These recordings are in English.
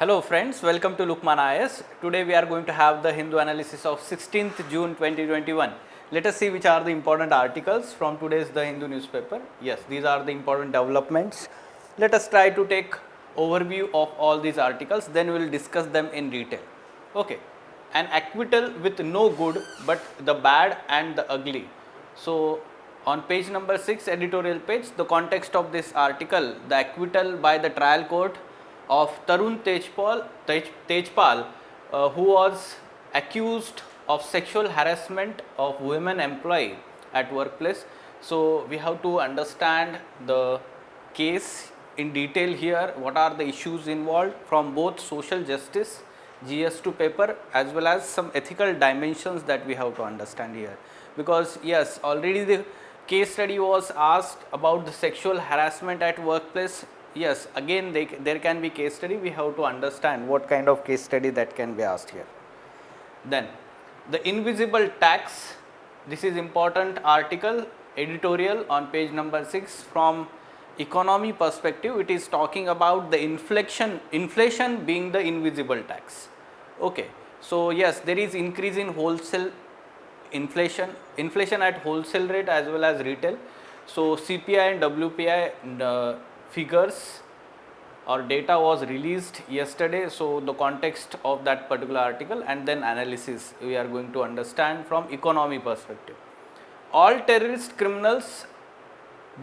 Hello friends, welcome to Lukman IS. Today we are going to have the Hindu analysis of 16th June 2021. Let us see which are the important articles from today's The Hindu newspaper. Yes, these are the important developments. Let us try to take overview of all these articles, then we will discuss them in detail. Okay, an acquittal with no good but the bad and the ugly. So on page number 6 editorial page, the context of this article, the acquittal by the trial court of Tarun Tejpal, who was accused of sexual harassment of women employee at workplace. So we have to understand the case in detail here, what are the issues involved from both social justice, GS2 paper, as well as some ethical dimensions that we have to understand here. Because yes, already the case study was asked about the sexual harassment at workplace. Yes, again there can be case study, we have to understand what kind of case study that can be asked here. Then the invisible tax, this is important article, editorial on page number 6 from economy perspective. It is talking about the inflation being the invisible tax. Okay, so yes, there is increase in wholesale inflation at wholesale rate as well as retail. So CPI and WPI figures or data was released yesterday. So the context of that particular article and then analysis we are going to understand from economy perspective. All terrorist criminals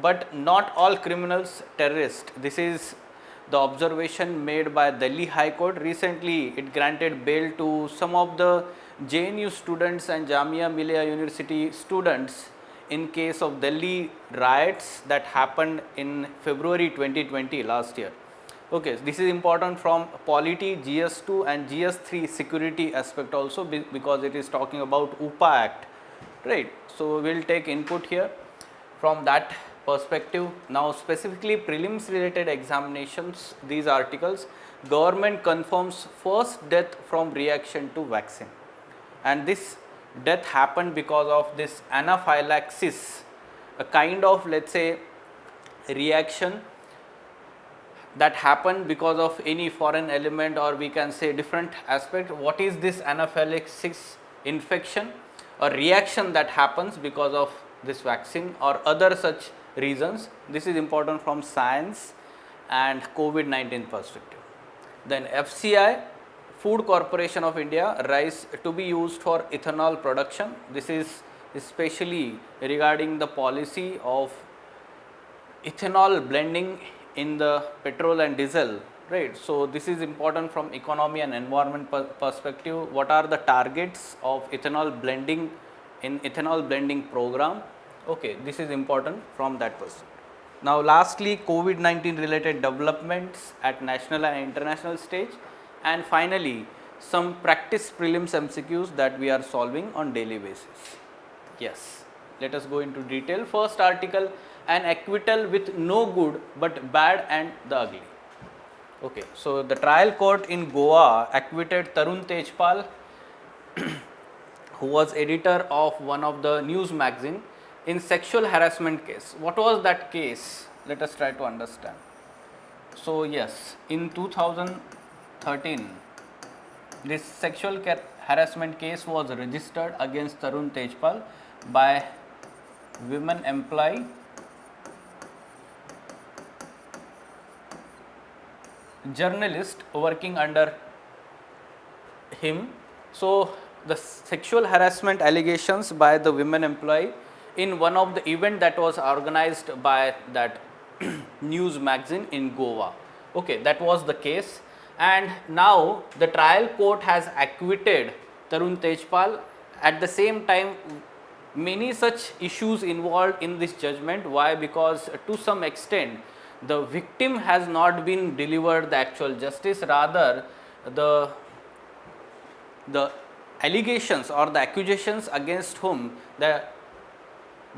but not all criminals terrorist. This is the observation made by Delhi High Court. Recently it granted bail to some of the JNU students and Jamia Millia University students in case of Delhi riots that happened in February 2020 last year. Okay, this is important from polity, GS2 and GS3 security aspect also, because it is talking about UPA Act, right. So we will take input here from that perspective. Now specifically prelims related examinations, these articles, government confirms first death from reaction to vaccine, and this death happened because of this anaphylaxis, a kind of, let's say, reaction that happened because of any foreign element, or we can say different aspect. What is this anaphylaxis infection or reaction that happens because of this vaccine or other such reasons? This is important from science and COVID-19 perspective. Then FCI, Food Corporation of India, rice to be used for ethanol production. This is especially regarding the policy of ethanol blending in the petrol and diesel, right. So this is important from economy and environment perspective. What are the targets of ethanol blending in ethanol blending program? Okay, this is important from that perspective. Now lastly, COVID-19 related developments at national and international stage, and finally some practice prelims MCQs that we are solving on daily basis. Yes, let us go into detail. First article, an acquittal with no good but bad and the ugly. Okay, so the trial court in Goa acquitted Tarun Tejpal, who was editor of one of the news magazine, in sexual harassment case. What was that case? Let us try to understand. So yes, in 2013, this sexual harassment case was registered against Tarun Tejpal by women employee journalist working under him. So the sexual harassment allegations by the women employee in one of the event that was organized by that news magazine in Goa. Okay, that was the case, and now the trial court has acquitted Tarun Tejpal. At the same time, many such issues involved in this judgment. Why? Because to some extent the victim has not been delivered the actual justice, rather the allegations or the accusations against whom the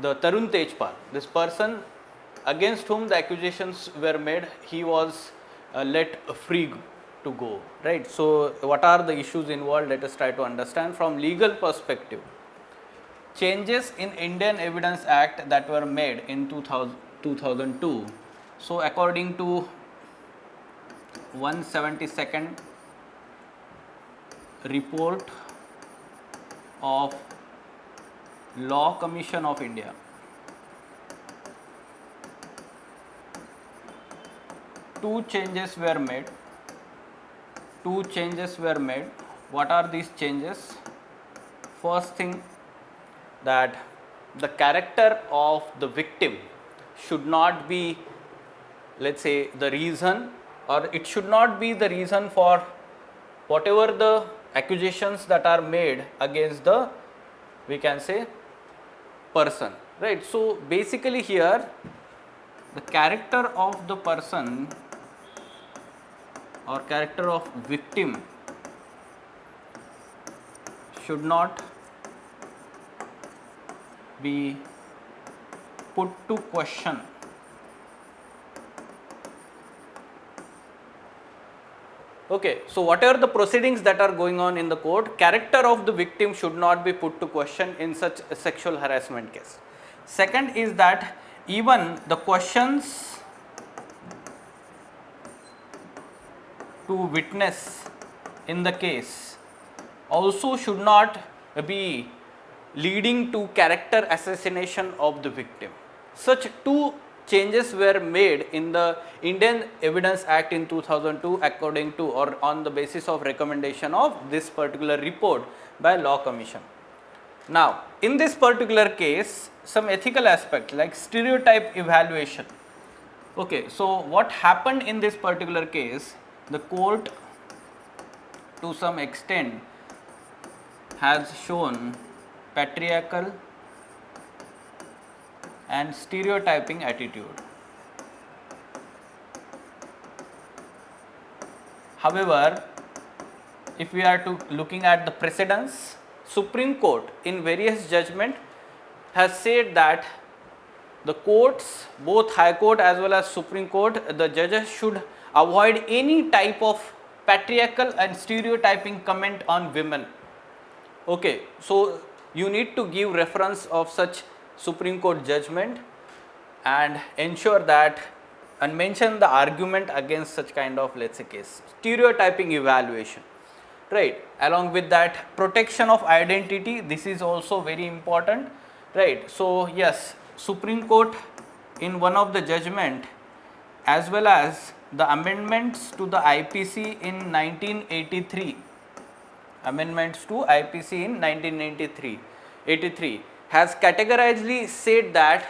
Tarun Tejpal, this person against whom the accusations were made, he was let free to go, right. So what are the issues involved? Let us try to understand from legal perspective. Changes in Indian Evidence Act that were made in 2002. So according to 172nd report of Law Commission of India. Two changes were made. What are these changes? First thing, that the character of the victim should not be, let's say, the reason, or it should not be the reason for whatever the accusations that are made against the, we can say, person, right? So basically here the character of the person or character of victim should not be put to question. Okay, so whatever the proceedings that are going on in the court, character of the victim should not be put to question in such a sexual harassment case. Second is that even the questions to witness in the case also should not be leading to character assassination of the victim. Such two changes were made in the Indian Evidence Act in 2002 according to, or on the basis of recommendation of this particular report by Law Commission. Now, in this particular case, some ethical aspects like stereotype evaluation. Okay, so what happened in this particular case, the court to some extent has shown patriarchal and stereotyping attitude. However, if we are to looking at the precedents, Supreme Court in various judgment has said that the courts, both High Court as well as Supreme Court, the judges should avoid any type of patriarchal and stereotyping comment on women. Okay, so you need to give reference of such Supreme Court judgment and ensure that and mention the argument against such kind of, let's say, case. Stereotyping evaluation, right? Along with that, protection of identity, this is also very important, right? So yes, Supreme Court in one of the judgment as well as the amendments to the IPC in 1983, amendments to IPC in 1983 has categorically said that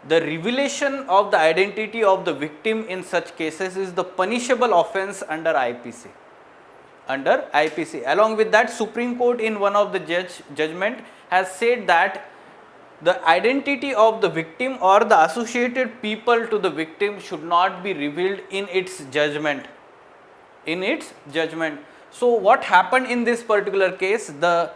the revelation of the identity of the victim in such cases is the punishable offence under IPC. Along with that, Supreme Court in one of the judgment has said that the identity of the victim or the associated people to the victim should not be revealed in its judgment. So what happened in this particular case, the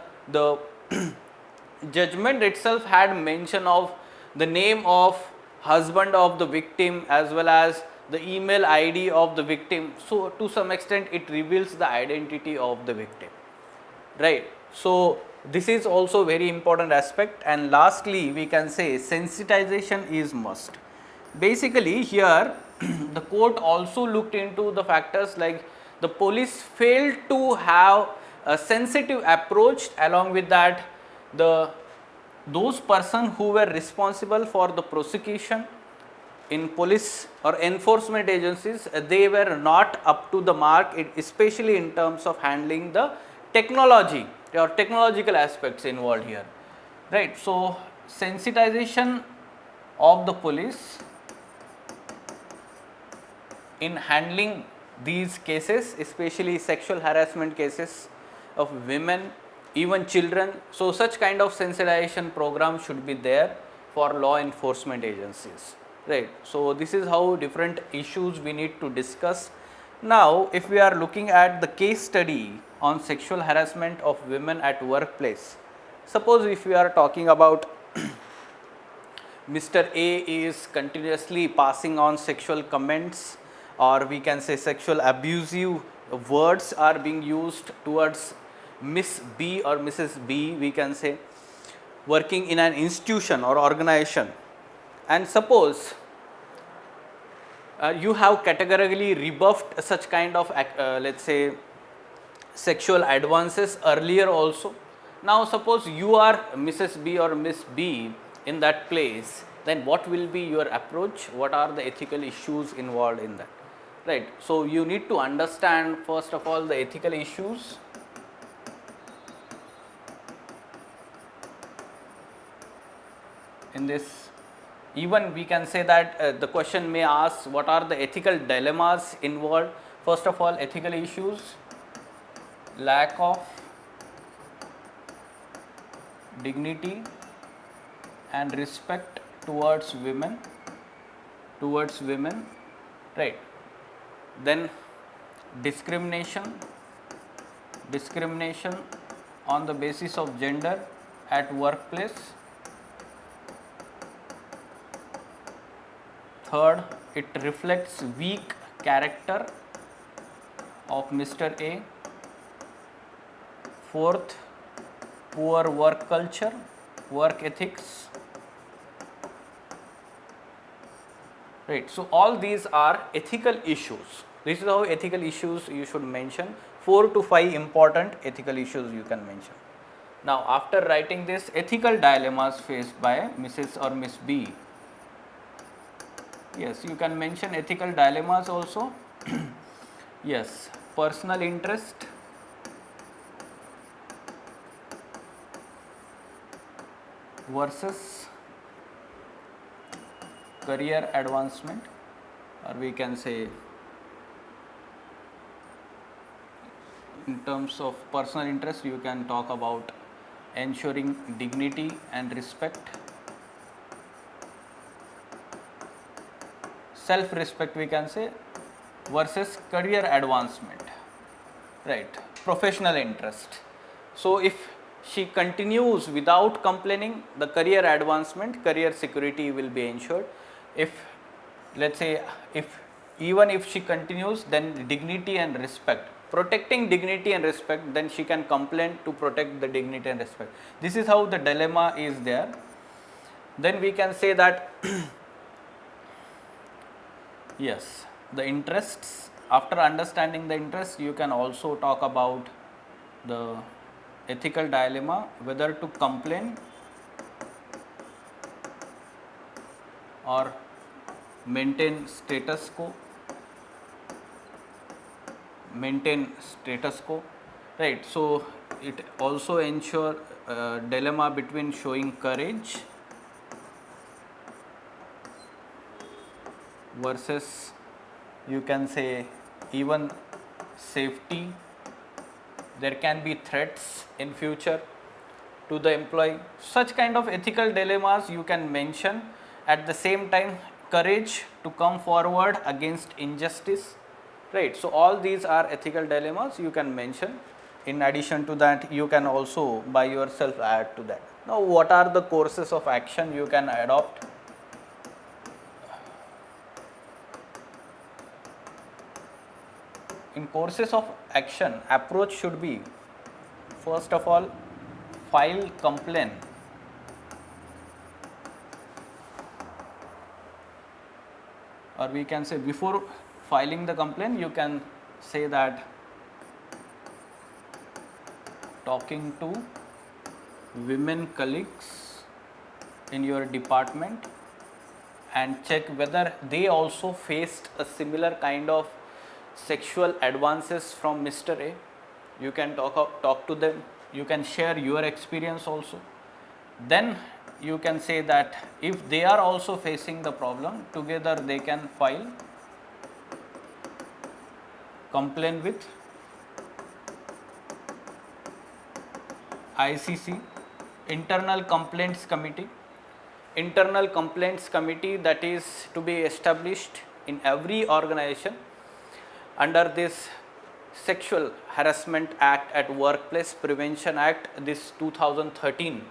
judgment itself had mention of the name of husband of the victim as well as the email ID of the victim. So to some extent it reveals the identity of the victim, right? So this is also very important aspect. And lastly, we can say sensitization is must. Basically here the court also looked into the factors like the police failed to have a sensitive approach. Along with that, those persons who were responsible for the prosecution in police or enforcement agencies, they were not up to the mark, especially in terms of handling the technology or technological aspects involved here, right? So sensitization of the police in handling these cases, especially sexual harassment cases of women, even children. So such kind of sensitization program should be there for law enforcement agencies, right? So this is how different issues we need to discuss. Now if we are looking at the case study on sexual harassment of women at workplace, suppose if we are talking about Mr. A is continuously passing on sexual comments, or we can say sexual abusive words are being used towards Miss B or Mrs. B, we can say, working in an institution or organization. And suppose you have categorically rebuffed such kind of let's say sexual advances earlier also. Now suppose you are Mrs. B or Miss B in that place, then what will be your approach? What are the ethical issues involved in that? Right. So you need to understand first of all the ethical issues. In this, even we can say that the question may ask what are the ethical dilemmas involved. First of all, ethical issues, lack of dignity and respect towards women, right? Then discrimination on the basis of gender at workplace. Third, it reflects weak character of Mr. A. Fourth, poor work culture, work ethics. Right. So all these are ethical issues. This is how ethical issues you should mention. 4 to 5 important ethical issues you can mention. Now after writing this, ethical dilemmas faced by Mrs. or Miss B. Yes, you can mention ethical dilemmas also. Yes, personal interest, versus career advancement, or we can say in terms of personal interest you can talk about ensuring dignity and respect, self respect we can say, versus career advancement, right, professional interest. So if she continues without complaining, the career advancement, career security will be ensured. If let's say even if she continues, then dignity and respect, protecting dignity and respect, then she can complain to protect the dignity and respect. This is how the dilemma is there. Then we can say that yes, the interests, after understanding the interests, you can also talk about the ethical dilemma, whether to complain or maintain status quo, right. So it also ensure dilemma between showing courage versus you can say even safety. There can be threats in future to the employee. Such kind of ethical dilemmas you can mention. At the same time, courage to come forward against injustice, right. So all these are ethical dilemmas you can mention. In addition to that, you can also by yourself add to that. Now what are the courses of action you can adopt? In courses of action, approach should be, first of all, file complaint, or we can say before filing the complaint you can say that talking to women colleagues in your department and check whether they also faced a similar kind of sexual advances from Mr. A. You can talk to them, you can share your experience also. Then you can say that if they are also facing the problem, together they can file complaint with ICC, Internal Complaints Committee. Internal Complaints Committee that is to be established in every organization under this Sexual Harassment Act at Workplace Prevention Act, this 2013,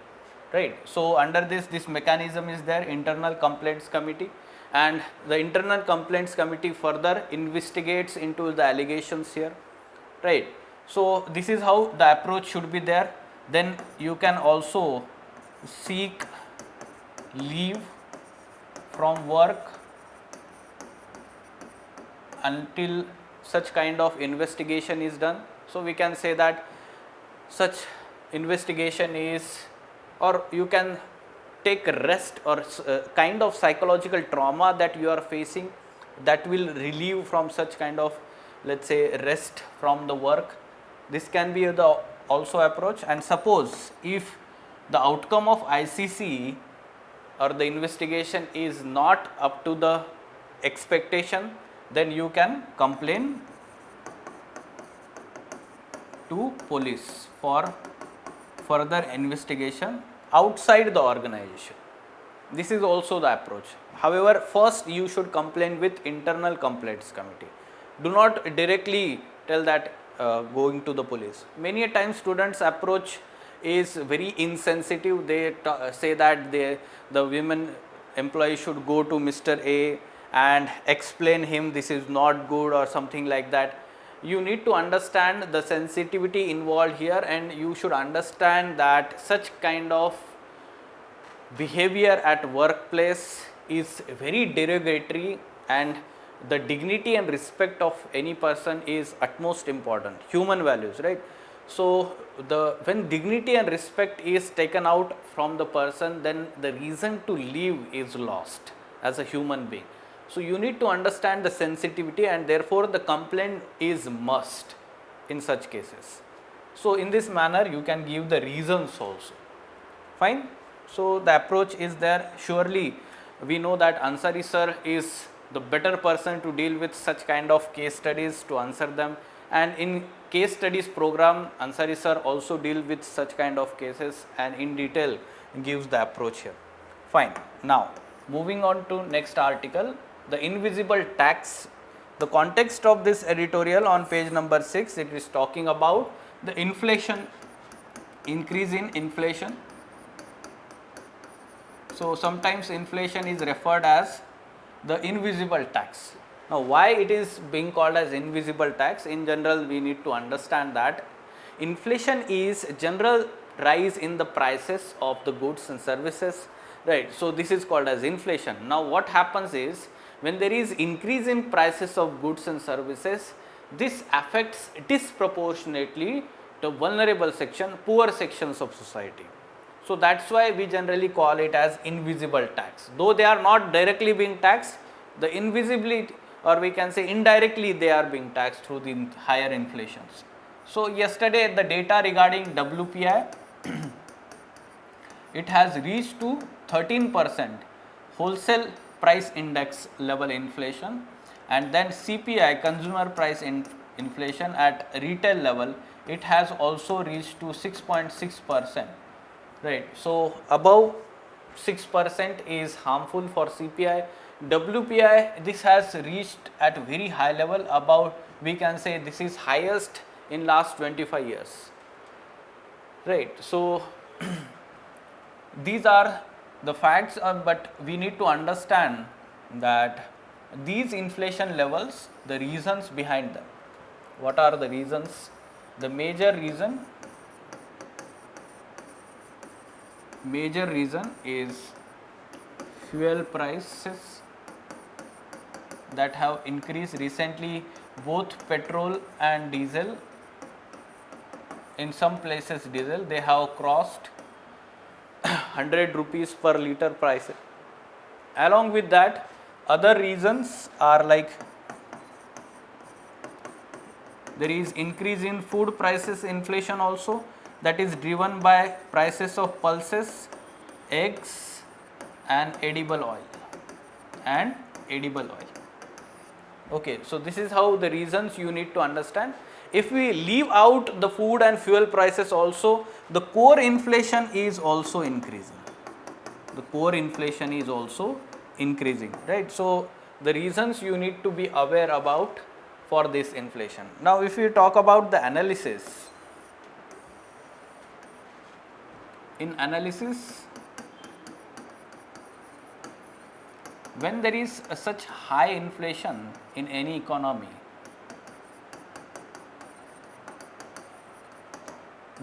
right. So under this mechanism is there, Internal Complaints Committee, and the Internal Complaints Committee further investigates into the allegations here, right. So this is how the approach should be there. Then you can also seek leave from work until such kind of investigation is done. So we can say that such investigation is, or you can take rest or kind of psychological trauma that you are facing, that will relieve from such kind of, let's say, rest from the work. This can be the also approach. And suppose if the outcome of ICC or the investigation is not up to the expectation, then you can complain to police for further investigation outside the organization. This is also the approach. However, first you should complain with internal complaints committee. Do not directly tell that going to the police. Many a times students approach is very insensitive. They say that the women employee should go to Mr. A and explain him this is not good or something like that. You need to understand the sensitivity involved here, and you should understand that such kind of behavior at workplace is very derogatory, and the dignity and respect of any person is utmost important, human values, right? So when dignity and respect is taken out from the person, then the reason to live is lost as a human being. So you need to understand the sensitivity, and therefore the complaint is must in such cases. So in this manner you can give the reasons also. Fine. So the approach is there. Surely we know that Ansari sir is the better person to deal with such kind of case studies, to answer them, and in case studies program Ansari sir also deal with such kind of cases and in detail gives the approach here. Fine. Now moving on to next article, the invisible tax. The context of this editorial on page number 6, it is talking about the inflation, increase in inflation. So sometimes inflation is referred as the invisible tax. Now why it is being called as invisible tax? In general, we need to understand that inflation is general rise in the prices of the goods and services, right? So this is called as inflation. Now what happens is, when there is increase in prices of goods and services, this affects disproportionately the vulnerable section, poor sections of society. So that's why we generally call it as invisible tax. Though they are not directly being taxed, the invisibly, or we can say indirectly, they are being taxed through the higher inflations. So yesterday the data regarding WPI, it has reached to 13% wholesale price index level inflation, and then CPI, consumer price inflation at retail level, it has also reached to 6.6%. Right. So above 6% is harmful for CPI. WPI, this has reached at very high level, about, we can say this is highest in last 25 years. Right. So these are the facts, but we need to understand that these inflation levels, the reasons behind them. What are the reasons? The major reason is fuel prices that have increased recently, both petrol and diesel. In some places diesel, they have crossed 100 rupees per liter price. Along with that, other reasons are like, there is increase in food prices inflation also, that is driven by prices of pulses, eggs and edible oil. Okay, so this is how the reasons you need to understand. If we leave out the food and fuel prices also, the core inflation is also increasing. Right? So the reasons you need to be aware about for this inflation. Now if we talk about the analysis, in analysis, when there is such high inflation in any economy,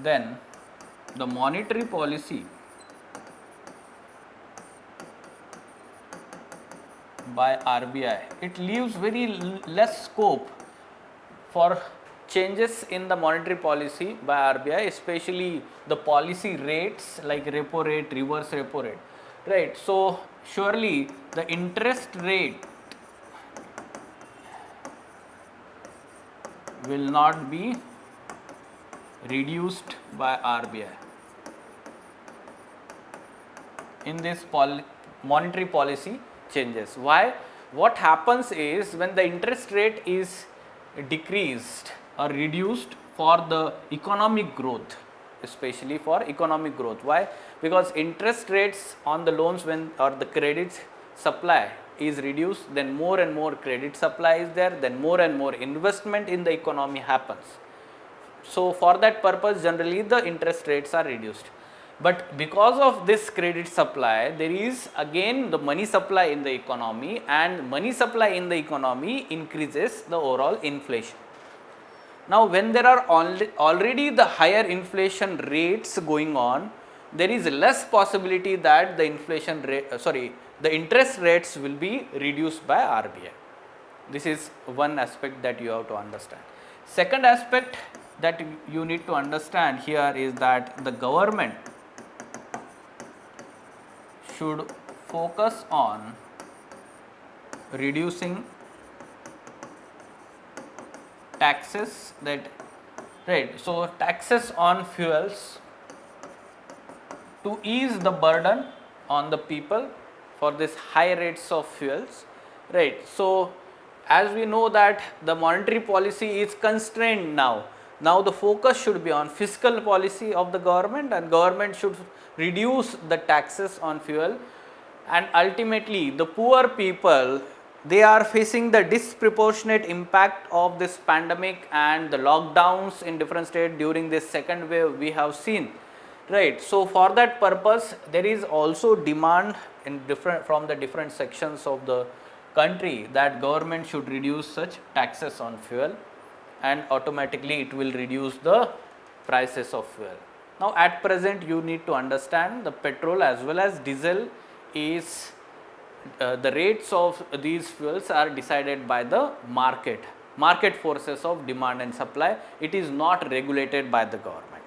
then the monetary policy by RBI, it leaves very less scope for changes in the monetary policy by RBI, especially the policy rates like repo rate, reverse repo rate, right? So surely the interest rate will not be reduced by RBI in this monetary policy changes. Why? What happens is when the interest rate is decreased or reduced for the economic growth, especially for economic growth. Why? Because interest rates on the loans when or the credit supply is reduced, then more and more credit supply is there, then more and more investment in the economy happens. So for that purpose generally the interest rates are reduced. But because of this credit supply, there is again the money supply in the economy, and money supply in the economy increases the overall inflation. Now when there are already the higher inflation rates going on, there is less possibility that the inflation rate, the interest rates will be reduced by RBI. This is one aspect that you have to understand. Second aspect that you need to understand here is that the government should focus on reducing taxes that, right, so taxes on fuels to ease the burden on the people for this high rates of fuels, right. So as we know that the monetary policy is constrained now. Now the focus should be on fiscal policy of the government, and government should reduce the taxes on fuel, and ultimately the poor people, they are facing the disproportionate impact of this pandemic and the lockdowns in different states during this second wave we have seen, right. So for that purpose there is also demand in from the different sections of the country that government should reduce such taxes on fuel, and automatically it will reduce the prices of fuel. Now at present you need to understand the petrol as well as diesel is the rates of these fuels are decided by the market forces of demand and supply. It is not regulated by the government.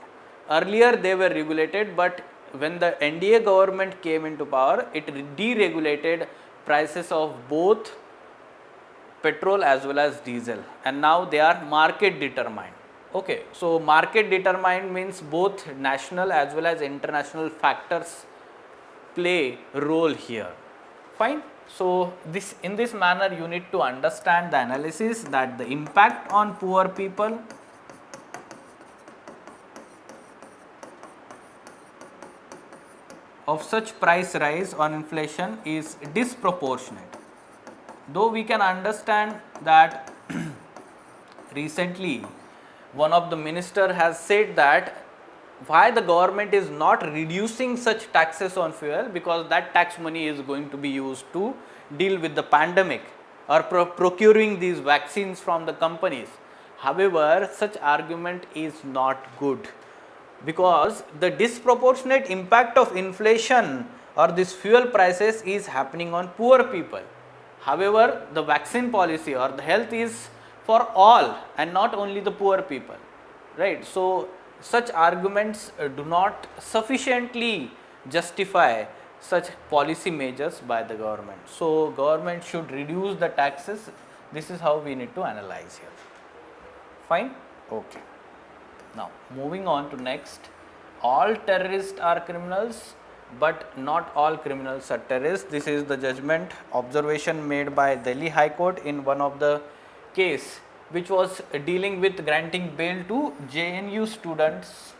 Earlier they were regulated, but when the NDA government came into power, it deregulated prices of both petrol as well as diesel, and now they are market determined. Okay, so market determined means both national as well as international factors play role here. Fine. So this, in this manner you need to understand the analysis that the impact on poor people of such price rise on inflation is disproportionate. Though we can understand that recently one of the minister has said that why the government is not reducing such taxes on fuel, because that tax money is going to be used to deal with the pandemic or procuring these vaccines from the companies. However, such argument is not good, because the disproportionate impact of inflation or this fuel prices is happening on poor people. However, the vaccine policy or the health is for all and not only the poor people, right. So such arguments do not sufficiently justify such policy measures by the government. So government should reduce the taxes. This is how we need to analyze here. Fine. Okay. Now moving on to next. All terrorists are criminals, but not all criminals are terrorists. This is the judgment observation made by Delhi High Court in one of the case which was dealing with granting bail to JNU students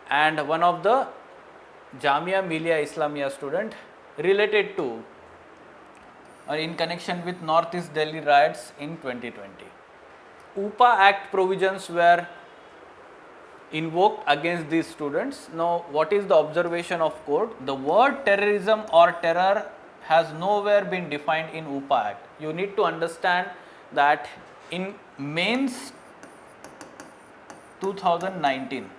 and one of the Jamia Millia Islamia student related to or in connection with Northeast Delhi riots in 2020. UPA Act provisions were invoked against these students. Now what is the observation of court? The word terrorism or terror has nowhere been defined in UPA Act. You need to understand that in mains 2019,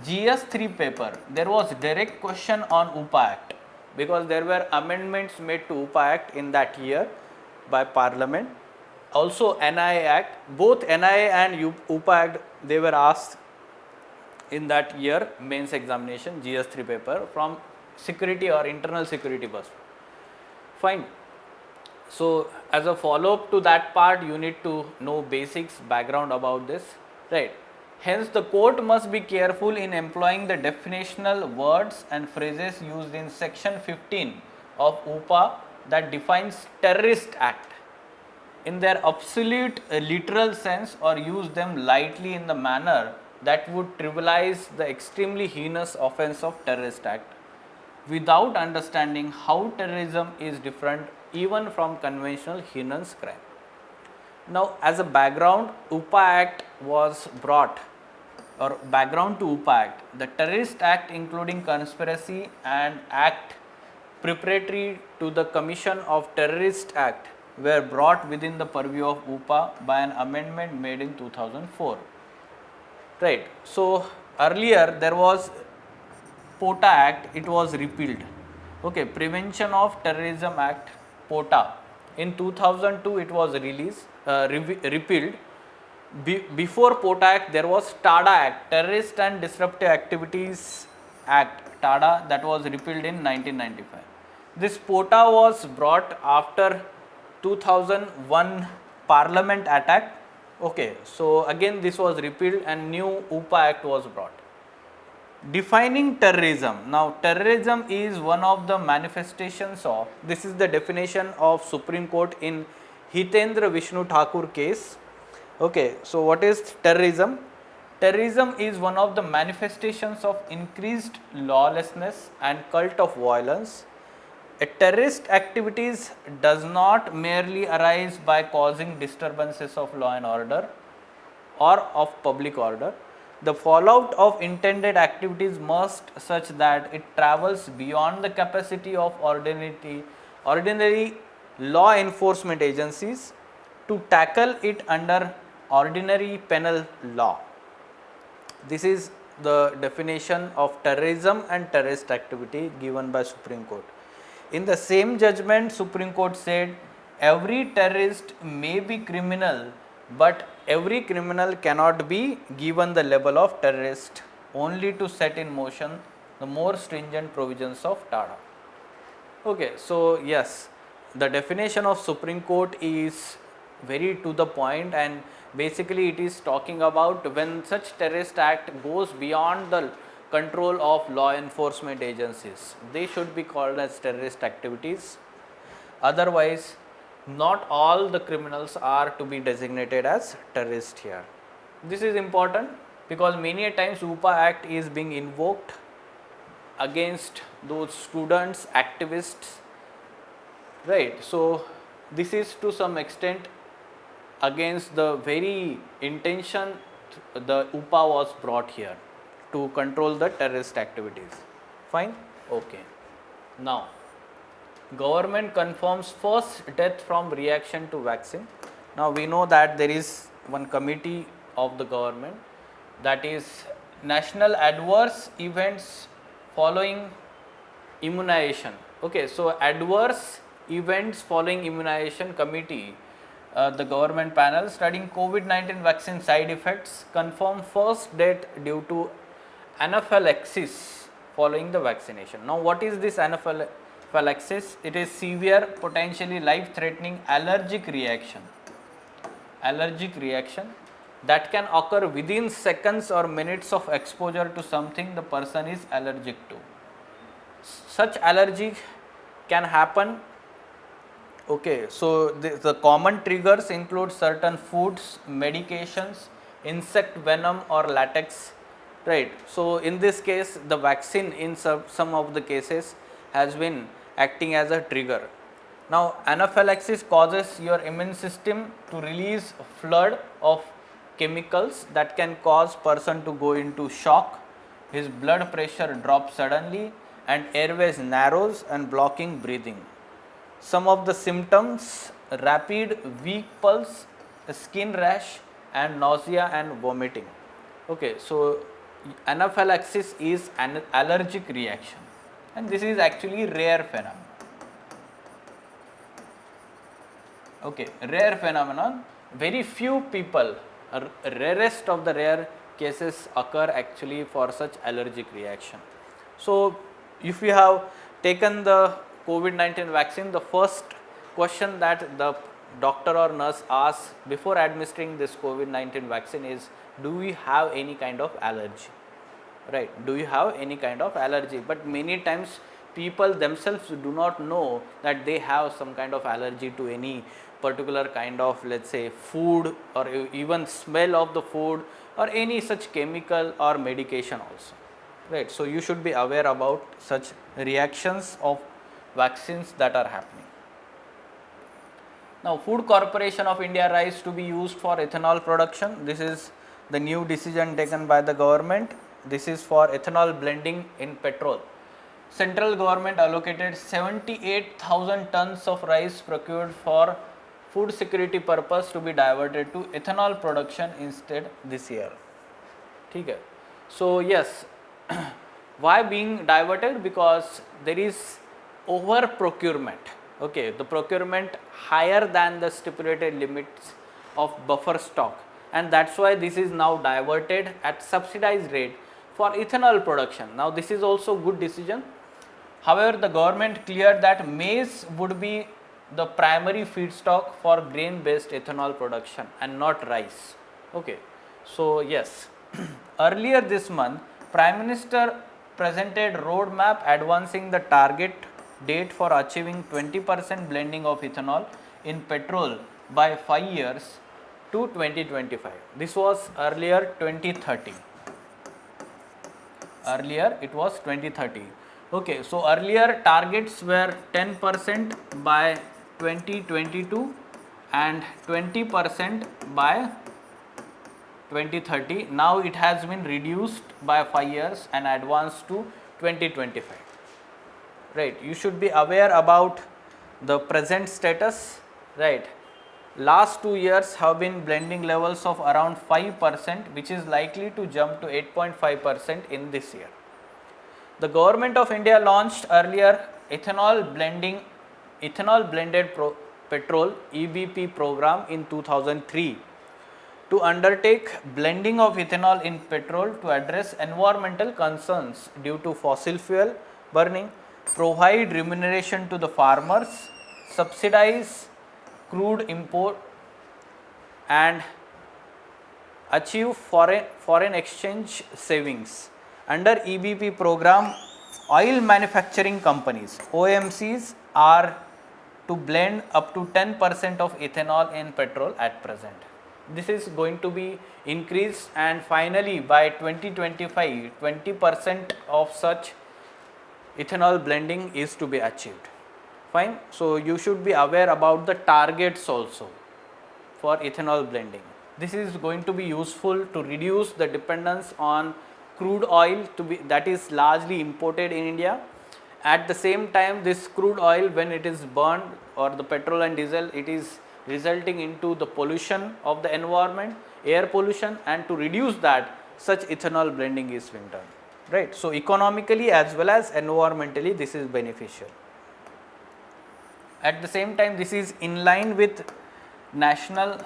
GS3 paper, there was direct question on UPA Act, because there were amendments made to UPA Act in that year by Parliament. Also NIA Act, both NIA and UPA Act, they were asked in that year mains examination GS3 paper from security or internal security perspective. Fine. So as a follow up to that part, you need to know basics background about this, right? Hence the court must be careful in employing the definitional words and phrases used in section 15 of UPA that defines terrorist act in their absolute literal sense, or use them lightly in the manner that would trivialize the extremely heinous offense of terrorist act without understanding how terrorism is different even from conventional heinous crime. Now, as a background, UPA Act was brought, or background to UPA Act, the Terrorist Act including conspiracy and act preparatory to the commission of Terrorist Act were brought within the purview of UPA by an amendment made in 2004. Right. So, earlier there was POTA Act, it was repealed. Okay, Prevention of Terrorism Act, POTA. In 2002, it was repealed. Before POTA Act, there was TADA Act, Terrorist and Disruptive Activities Act, TADA, that was repealed in 1995. This POTA was brought after 2001 Parliament attack. Okay, so again this was repealed and new UPA Act was brought. Defining terrorism. Now, terrorism is one of the manifestations of, this is the definition of Supreme Court in Hitendra Vishnu Thakur case. Okay, so what is terrorism? Terrorism is one of the manifestations of increased lawlessness and cult of violence. A terrorist activities does not merely arise by causing disturbances of law and order or of public order. The fallout of intended activities must such that it travels beyond the capacity of ordinary law enforcement agencies to tackle it under ordinary penal law. This is the definition of terrorism and terrorist activity given by Supreme Court. In the same judgment, Supreme Court said every terrorist may be criminal, but every criminal cannot be given the label of terrorist only to set in motion the more stringent provisions of TADA. Okay, so yes, the definition of Supreme Court is very to the point, and basically it is talking about when such terrorist act goes beyond the control of law enforcement agencies, they should be called as terrorist activities. Otherwise, not all the criminals are to be designated as terrorist here. This is important because many a times UPA Act is being invoked against those students, activists, right. So, this is to some extent against the very intention the UPA was brought here to control the terrorist activities. Fine? Okay. Now, government confirms first death from reaction to vaccine. Now, we know that there is one committee of the government, that is National Adverse Events Following Immunization. Okay, so adverse events following immunization committee, the government panel studying COVID-19 vaccine side effects confirmed first death due to anaphylaxis following the vaccination. Now, what is this anaphylaxis? It is severe, potentially life-threatening allergic reaction that can occur within seconds or minutes of exposure to something the person is allergic to. Such allergy can happen. Okay, so the common triggers include certain foods, medications, insect venom or latex, right. So, in this case the vaccine in some of the cases has been acting as a trigger. Now, anaphylaxis causes your immune system to release a flood of chemicals that can cause person to go into shock, his blood pressure drops suddenly and airways narrows and blocking breathing. Some of the symptoms: rapid weak pulse, skin rash and nausea and vomiting. Okay, so anaphylaxis is an allergic reaction and this is actually rare phenomenon. Okay, rare phenomenon. Very few people, rarest of the rare cases occur actually for such allergic reaction. So, if you have taken the COVID-19 vaccine, the first question that the doctor or nurse asks before administering this COVID-19 vaccine is, do we have any kind of allergy? Right, do you have any kind of allergy? But many times people themselves do not know that they have some kind of allergy to any particular kind of, let's say, food, or even smell of the food, or any such chemical or medication also, right? So you should be aware about such reactions of vaccines that are happening. Now, Food Corporation of India rice to be used for ethanol production. This is the new decision taken by the government. This is for ethanol blending in petrol. Central government allocated 78,000 tons of rice procured for food security purpose to be diverted to ethanol production instead this year. ठीक है. So yes, why being diverted? Because there is over procurement. Okay, the procurement higher than the stipulated limits of buffer stock, and that's why this is now diverted at subsidized rate for ethanol production. Now this is also good decision. However, the government cleared that maize would be the primary feedstock for grain based ethanol production and not rice. Okay, so yes, earlier this month Prime Minister presented roadmap advancing the target date for achieving 20% blending of ethanol in petrol by 5 years to 2025. This was earlier 2030. Earlier it was 2030. Okay, so earlier targets were 10% by 2022 and 20% by 2030. Now it has been reduced by 5 years and advanced to 2025. Right, you should be aware about the present status, right? Last 2 years have been blending levels of around 5%, which is likely to jump to 8.5% in this year. The Government of India launched earlier ethanol blended petrol EBP program in 2003 to undertake blending of ethanol in petrol to address environmental concerns due to fossil fuel burning, provide remuneration to the farmers, subsidize crude import, and achieve foreign exchange savings. Under EBP program, oil manufacturing companies OMCs are to blend up to 10% of ethanol in petrol at present. This is going to be increased, and finally by 2025 20% of such ethanol blending is to be achieved. Fine. So you should be aware about the targets also for ethanol blending. This is going to be useful to reduce the dependence on crude oil that is largely imported in India. At the same time, this crude oil, when it is burned, or the petrol and diesel, it is resulting into the pollution of the environment, air pollution, and to reduce that, such ethanol blending is being done. Right. So economically as well as environmentally, this is beneficial. At the same time, this is in line with National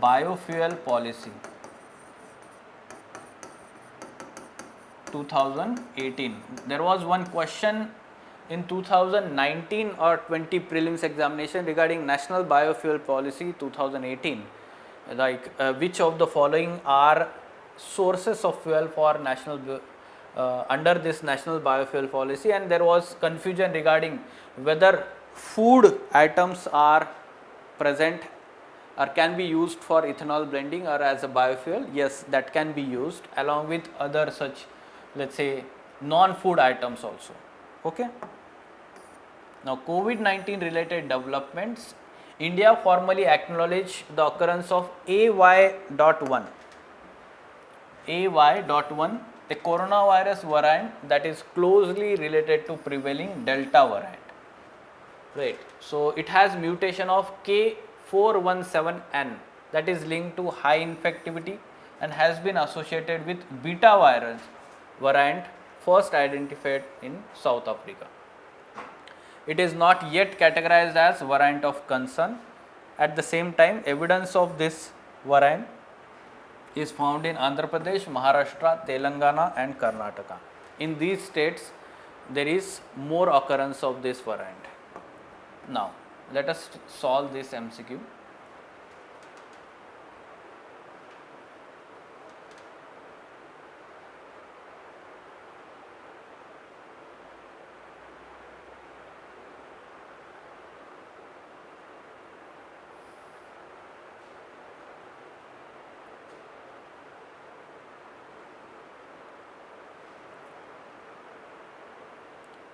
Biofuel Policy 2018. There was one question in 2019 or 20 prelims examination regarding National Biofuel Policy 2018, like which of the following are sources of fuel for under this National Biofuel Policy, and there was confusion regarding whether food items are present or can be used for ethanol blending or as a biofuel. Yes, that can be used along with other such, let's say, non-food items also. Okay. Now, COVID-19 related developments. India formally acknowledged the occurrence of AY.1. AY.1, a coronavirus variant that is closely related to prevailing Delta variant. Right. So it has mutation of K417N that is linked to high infectivity and has been associated with beta virus variant first identified in South Africa. It is not yet categorized as variant of concern. At the same time, evidence of this variant is found in Andhra Pradesh, Maharashtra, Telangana and Karnataka. In these states, there is more occurrence of this variant. Now, let us solve this MCQ.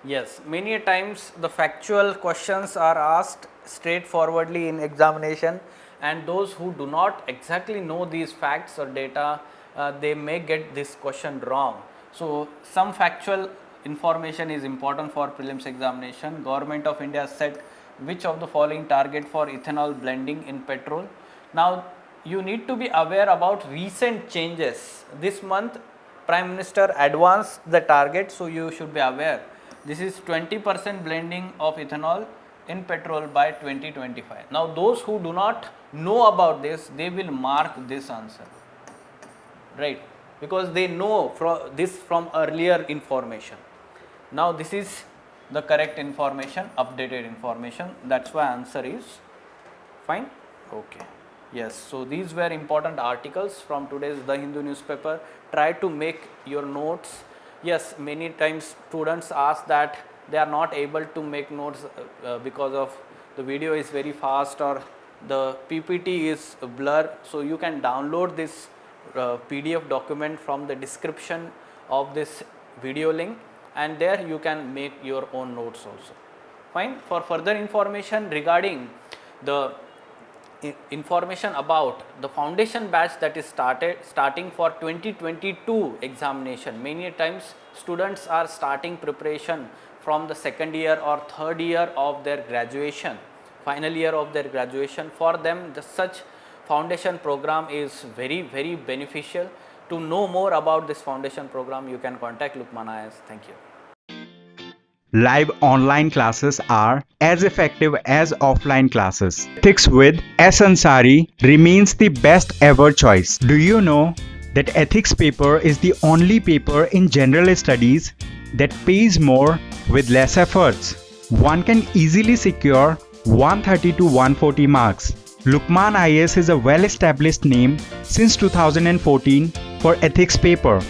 Yes, many times the factual questions are asked straightforwardly in examination, and those who do not exactly know these facts or data, they may get this question wrong. So, some factual information is important for prelims examination. Government of India set which of the following target for ethanol blending in petrol. Now, you need to be aware about recent changes. This month Prime Minister advanced the target, so you should be aware. This is 20% blending of ethanol in petrol by 2025. Now, those who do not know about this, they will mark this answer, right, because they know from earlier information. Now, this is the correct information, updated information. That's why answer is fine. Okay. Yes. So, these were important articles from today's The Hindu newspaper. Try to make your notes. Yes, many times students ask that they are not able to make notes because of the video is very fast or the PPT is blur. So, you can download this PDF document from the description of this video link, and there you can make your own notes also. Fine. For further information regarding the information about the foundation batch that is starting for 2022 examination. Many times students are starting preparation from the second year or third year of their graduation, final year of their graduation. For them, such foundation program is very beneficial. To know more about this foundation program, you can contact Luqman IAS. Thank you. Live online classes are as effective as offline classes. Ethics with S. Ansari remains the best ever choice. Do you know that ethics paper is the only paper in general studies that pays more with less efforts? One can easily secure 130 to 140 marks. Luqman IAS is a well-established name since 2014 for ethics paper.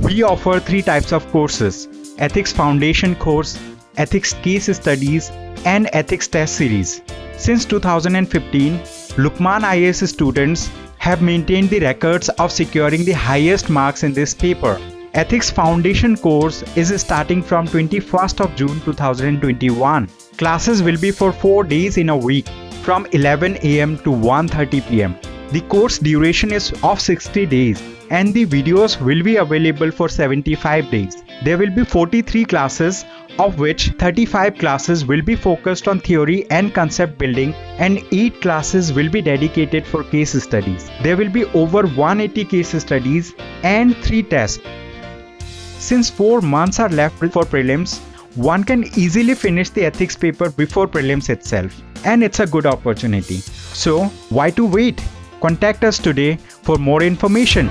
We offer 3 types of courses: Ethics Foundation course, Ethics Case Studies and Ethics Test Series. Since 2015, Luqman IAS students have maintained the records of securing the highest marks in this paper. Ethics Foundation course is starting from 21st of June 2021. Classes will be for 4 days in a week from 11 am to 1:30 pm. The course duration is of 60 days and the videos will be available for 75 days. There will be 43 classes, of which 35 classes will be focused on theory and concept building and 8 classes will be dedicated for case studies. There will be over 180 case studies and 3 tests. Since 4 months are left for prelims, one can easily finish the ethics paper before prelims itself, and it's a good opportunity. So why to wait? Contact us today for more information.